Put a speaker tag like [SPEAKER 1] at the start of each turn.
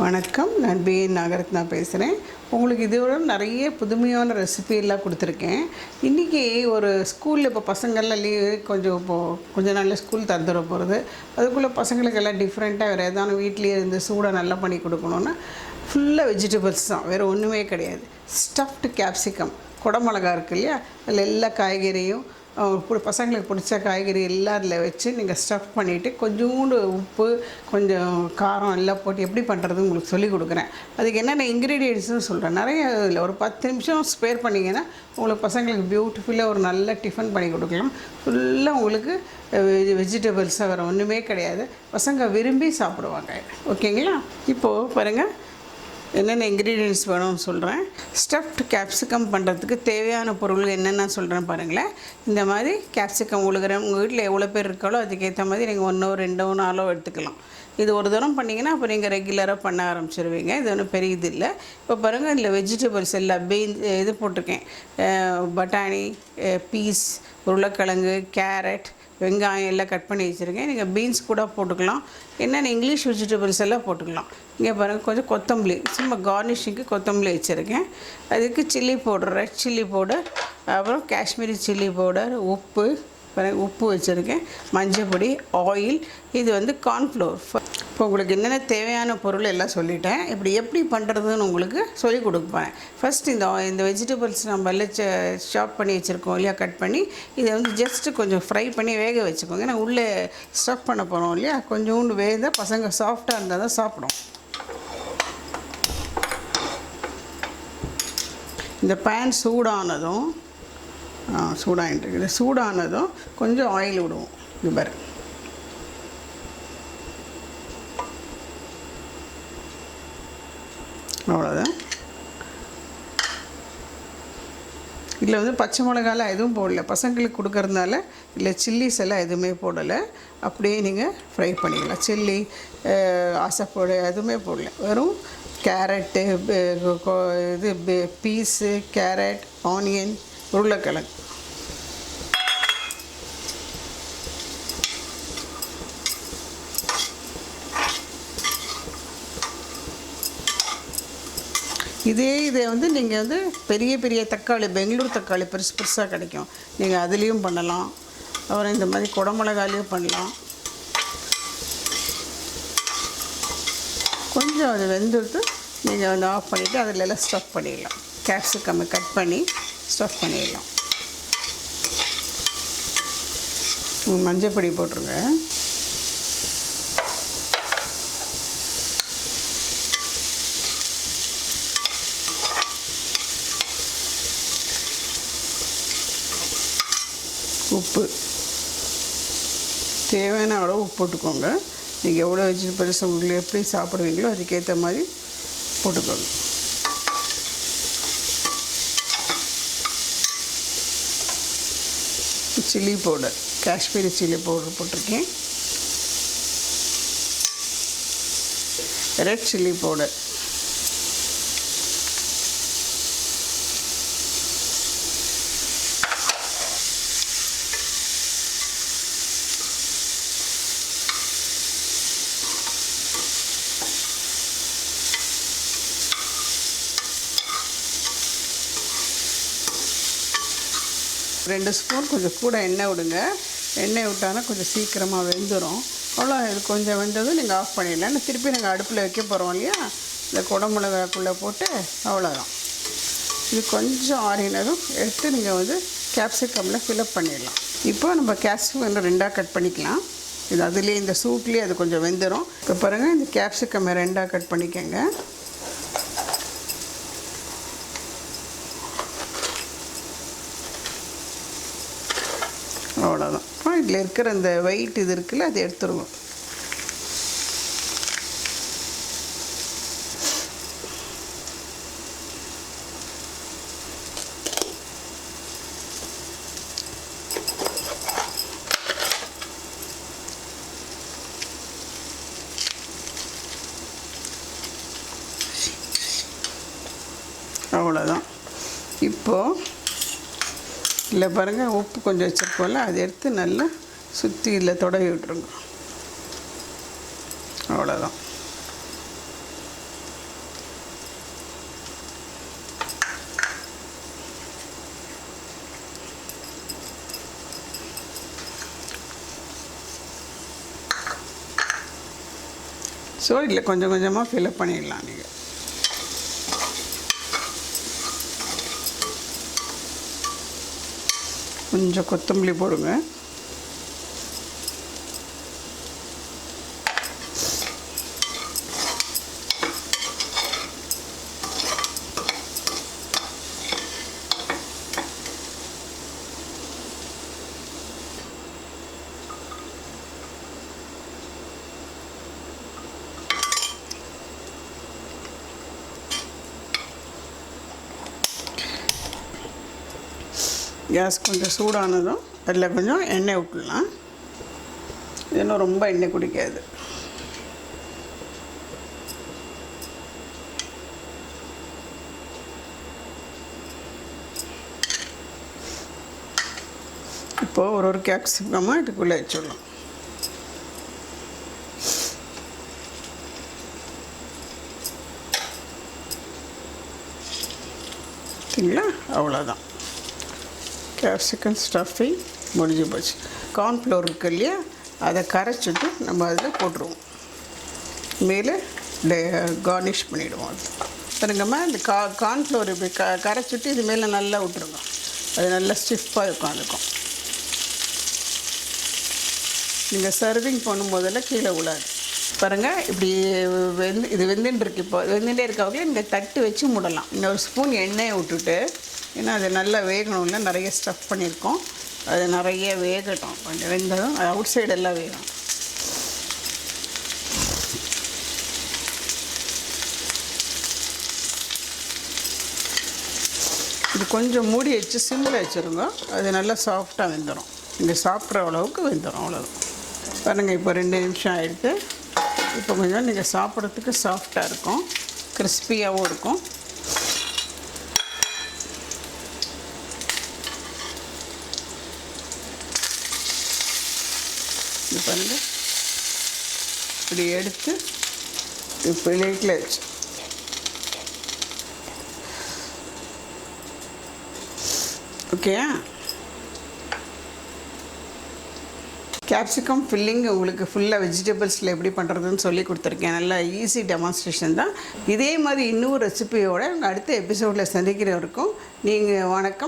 [SPEAKER 1] வணக்கம், நான் பிஎன் நாகரத்னா பேசுகிறேன். உங்களுக்கு இதோட நிறைய புதுமையான ரெசிபி எல்லாம் கொடுத்துருக்கேன். இன்றைக்கி ஒரு ஸ்கூலில் இப்போ பசங்கள்லாம் லீவு கொஞ்சம் நல்ல ஸ்கூல் தந்துட போகிறது. அதுக்குள்ளே பசங்களுக்கு எல்லாம் டிஃப்ரெண்ட்டாக வேறு ஏதாவது வீட்லேயே இருந்து சூடாக நல்லா பண்ணி கொடுக்கணுன்னா ஃபுல்லாக வெஜிடபிள்ஸ் தான், வேறு ஒன்றுமே கிடையாது. ஸ்டஃப்டு கேப்சிகம், குடமிளகா இருக்குது இல்லையா, அதில் எல்லா காய்கறியும் பசங்களுக்கு பிடிச்ச காய்கறி எல்லாம் அதில் வச்சு நீங்கள் ஸ்டஃப் பண்ணிவிட்டு கொஞ்சோண்டு உப்பு கொஞ்சம் காரம் எல்லாம் போட்டு எப்படி பண்ணுறது உங்களுக்கு சொல்லிக் கொடுக்குறேன். அதுக்கு என்னென்ன இன்க்ரீடியன்ட்ஸ்னு சொல்கிறேன். நிறைய இல்லை, ஒரு 10 நிமிஷம் ஸ்பேர் பண்ணிங்கன்னா உங்களுக்கு பசங்களுக்கு பியூட்டிஃபுல்லாக ஒரு நல்ல டிஃபன் பண்ணி கொடுக்கலாம். ஃபுல்லாக உங்களுக்கு வெஜிடபிள்ஸாக வேறு ஒன்றுமே கிடையாது. பசங்க விரும்பி சாப்பிடுவாங்க. ஓகேங்களா? இப்போது பாருங்கள் என்னென்ன இன்க்ரீடியன்ட்ஸ் வேணும்னு சொல்கிறேன். ஸ்டஃப்டு கேப்சிகம் பண்ணுறதுக்கு தேவையான பொருள் என்னென்ன சொல்கிறேன் பாருங்களேன். இந்த மாதிரி கேப்சிகம் உழுகிறேன். உங்கள் வீட்டில் எவ்வளோ பேர் இருக்காலோ அதுக்கேற்ற மாதிரி நீங்கள் 1 2 4 எடுத்துக்கலாம். இது ஒரு தரம் பண்ணிங்கன்னா அப்போ நீங்கள் ரெகுலராக பண்ண ஆரம்பிச்சிருவீங்க. இது ஒன்றும் பெரிய இது இல்லை. இப்போ பாருங்கள், இதில் வெஜிடபிள்ஸ் எல்லாம் இது போட்டிருக்கேன். பட்டாணி, பீஸ், உருளைக்கிழங்கு, கேரட், வெங்காயம் எல்லாம் கட் பண்ணி வச்சுருக்கேன். நீங்கள் பீன்ஸ் கூட போட்டுக்கலாம். என்னென்ன இங்கிலீஷ் வெஜிடபிள்ஸ் எல்லாம் போட்டுக்கலாம். இங்கே பாருங்கள், கொஞ்சம் கொத்தமல்லி, சும்மா கார்னிஷிங்க்கு கொத்தமல்லி வச்சுருக்கேன். அதுக்கு chilli powder, red chilli powder, அப்புறம் காஷ்மீரி சில்லி பவுடர், உப்பு வச்சுருக்கேன், மஞ்சள் பொடி, ஆயில், இது வந்து கார்ன்ஃப்ளோர். இப்போ உங்களுக்கு என்னென்ன தேவையான பொருள் எல்லாம் சொல்லிட்டேன். இப்படி எப்படி பண்ணுறதுன்னு உங்களுக்கு சொல்லிக் கொடுப்பேன். ஃபஸ்ட் இந்த வெஜிடபிள்ஸ் நம்ம எல்லாம் சாப் பண்ணி வச்சுருக்கோம் இல்லையா, கட் பண்ணி இதை வந்து ஜஸ்ட்டு கொஞ்சம் ஃப்ரை பண்ணி வேக வச்சுக்கோங்க. ஏன்னா உள்ளே ஸ்டஃப் பண்ண போகிறோம் இல்லையா, கொஞ்சோண்டு வேக பசங்க சாஃப்டாக இருந்தால் தான் சாப்பிடும். இந்த பேன் சூடானதும் கொஞ்சம் ஆயில் விடுவோம். இது பாரு, அவ்வளோதான். இதில் வந்து பச்சை மிளகாலாம் எதுவும் போடல, பசங்களுக்கு கொடுக்கறதுனால இல்லை சில்லிஸ் எல்லாம் எதுவுமே போடலை. அப்படியே நீங்கள் ஃப்ரை பண்ணிக்கலாம். சில்லி ஆசைப்போடு எதுவுமே போடல. வெறும் கேரட்டு, பீஸு, கேரட், ஆனியன், உருளைக்கிழங்கு. இதை வந்து நீங்கள் வந்து பெரிய தக்காளி, பெங்களூர் தக்காளி பெருசாக கிடைக்கும், நீங்கள் அதுலேயும் பண்ணலாம். அப்புறம் இந்த மாதிரி குடமிளகாலையும் பண்ணலாம். கொஞ்சம் அது வெந்துட்டு நீங்கள் வந்து ஆஃப் பண்ணிவிட்டு அதில் எல்லாம் ஸ்டஃப் பண்ணிடலாம். கேப்சிகம் கட் பண்ணி ஸ்டஃப் பண்ணிடலாம். மஞ்சள் பொடி போட்டுருங்க. உப்பு தேவையான அளவு உப்பு போட்டுக்கோங்க. நீங்கள் எவ்வளோ வெஜிடபிள்ஸ் உங்களுக்கு எப்படி சாப்பிடுவீங்களோ அதுக்கேற்ற மாதிரி போட்டுக்கோங்க. Chilli powder, Kashmiri chilli powder போட்டிருக்கேன். ரெட் சில்லி பவுடர், ரெண்டு ஸ்பூன் கொஞ்சம் கூட எண்ணெய் விடுங்க. எண்ணெய் விட்டாலும் கொஞ்சம் சீக்கிரமாக வெந்துடும். அவ்வளோ இது கொஞ்சம் வெந்ததும் நீங்கள் ஆஃப் பண்ணிடலாம். திருப்பி நாங்கள் அடுப்பில் வைக்க போகிறோம் இல்லையா, இந்த குடமிளகாக்குள்ளே போட்டு அவ்வளோதான். இது கொஞ்சம் ஆறினதும் எடுத்து நீங்கள் வந்து கேப்சிகமில் ஃபில்அப் பண்ணிடலாம். இப்போ நம்ம கேப்சிகம் 2ஆக கட் பண்ணிக்கலாம். இது அதுலேயே இந்த சூட்லேயே அது கொஞ்சம் வெந்துடும். இப்போ பாருங்கள், இந்த கேப்சிகம் 2ஆக கட் பண்ணிக்கோங்க. அவ்வளோதான். இதில் இருக்கிற இந்த வெயிட் இது இருக்குல்ல, அதை எடுத்துருவோம். அவ்வளோதான். இப்போது இல்லை பாருங்கள், உப்பு கொஞ்சம் வச்சுருக்கோம்ல, அதை எடுத்து நல்லா சுற்றி இதில் தடவி விட்டுருங்க. அவ்வளோதான். ஸோ இதில் கொஞ்சம் கொஞ்சமாக ஃபில்அப் பண்ணிடலாம் நீங்கள். கொஞ்சம் கொத்தமல்லி போடுங்க. கேஸ் கொஞ்சம் சூடானதும் அதில் கொஞ்சம் எண்ணெய் விட்டுடலாம். இன்னும் ரொம்ப எண்ணெய் குடிக்காது. இப்போது ஒரு கேப்சிகமாக இதுக்குள்ளே வச்சிடலாம். சரிங்களா? அவ்வளோதான், கேப்சிகம் ஸ்டஃபிங் முடிஞ்சு போச்சு. கார்ன்ஃப்ளோர் இருக்கு இல்லையா, அதை கரைச்சிட்டு நம்ம அதில் போட்டுருவோம். மேலே கார்னிஷ் பண்ணிவிடுவோம். அது பாருங்கம்மா, இந்த கார்ன்ஃப்ளோர் இப்படி கரைச்சிட்டு இது மேலே நல்லா விட்டுருங்க. அது நல்லா ஸ்டிஃபாக இருக்கும். அதுக்கும் நீங்கள் சர்விங் பண்ணும்போதெல்லாம் கீழே விழாது. பாருங்கள், இப்படி இது வெந்துட்டுருக்கு. இப்போ வெந்துட்டே இருக்காங்களே, நீங்கள் தட்டு வச்சு மூடலாம். இன்னும் ஒரு ஸ்பூன் எண்ணெயை விட்டுட்டு, ஏன்னா அது நல்லா வேகணும்ல, நிறைய ஸ்டஃப் பண்ணியிருக்கோம். அது நிறைய வேகட்டும். கொஞ்சம் வெந்ததும் அது அவுட் சைடெல்லாம் வேகும். இது கொஞ்சம் மூடி வச்சு சிம்மில் வச்சுருங்க. அது நல்லா சாஃப்டாக வெந்துடும். நீங்கள் சாப்பிட்ற அளவுக்கு வெந்துடும். அவ்வளோதான். பாருங்கள், இப்போ 2 நிமிஷம் ஆகிடுது. இப்போ கொஞ்சம் நீங்கள் சாப்பிட்றதுக்கு சாஃப்டாக இருக்கும், கிறிஸ்பியாகவும் இருக்கும். இது பாருங்கள், இப்படி எடுத்து பிளேட்டில் வச்சு ஓகே. கேப்சிகம் ஃபில்லிங் உங்களுக்கு ஃபுல்லாக வெஜிடபிள்ஸில் எப்படி பண்ணுறதுன்னு சொல்லி கொடுத்துருக்கேன். நல்லா ஈஸி டெமான்ஸ்ட்ரேஷன் தான். இதே மாதிரி இன்னொரு ரெசிபியோடு அடுத்த எபிசோடில் சந்திக்கிற வரைக்கும் நீங்கள் வணக்கம்.